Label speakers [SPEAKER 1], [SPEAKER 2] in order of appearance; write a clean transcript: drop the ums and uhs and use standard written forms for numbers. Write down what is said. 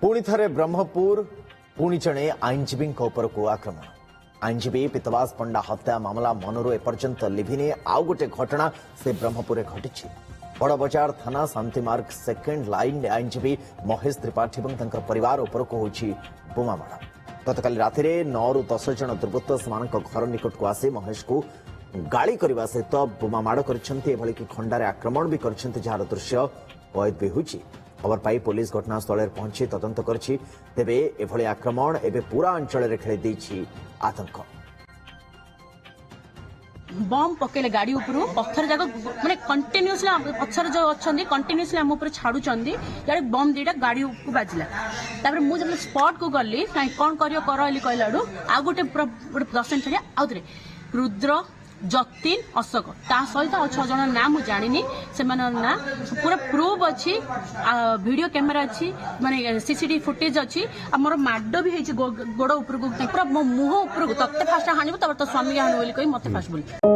[SPEAKER 1] पुणी थे ब्रह्मपुर पुणी जड़े आईनजीवी को आक्रमण आईनजीवी पीतवास पंडा हत्या मामला मनरू एपर्यंत लिभिने आउ गोटे घटना से ब्रह्मपुर घटी बड़बजार थाना शांतिमार्ग सेकेंड लाइन आईनजीवी महेश त्रिपाठी और परिवार उपरक होची बोमामाड़ गतकाली राति 9 ରୁ 10 जन दुर्वृत्त से घर निकट को आसी महेश को गाड़ी करने सहित बोमामाड़ कर खंडारे आक्रमण भी कर जार दृश्य कैद भी होती खबर पाई पुलिस घटनास्थल पहुंची तदंत करछि तेबे एभली आक्रमण एबे पूरा अंचल रे खेली देछि आतंक
[SPEAKER 2] बम पकेले गाड़ी उपरु पत्थर जाक माने कंटीन्यूअसली पत्थर जो अछंदी कंटीन्यूअसली हम ऊपर छाडुचंदी यार बम दीटा गाड़ी को बाजिला तापर मु जब स्पॉट को गली कोन करियो करली कहलाडू आ गोटे दर्शन छडिया आउतरे रुद्र जतिन अशोक ता सहित 6 जन नाम जानिनी से ना पूरा प्रूफ अच्छी वीडियो कैमेरा अच्छी माने सीसीटीवी फुटेज अच्छी मोर माड भी गोड़ ऊपर पूरा मो मुह ऊपर तत्ते फास्ट हाणिबो तब तो स्वामी हाणु बोली कहि मते फास्ट बोली।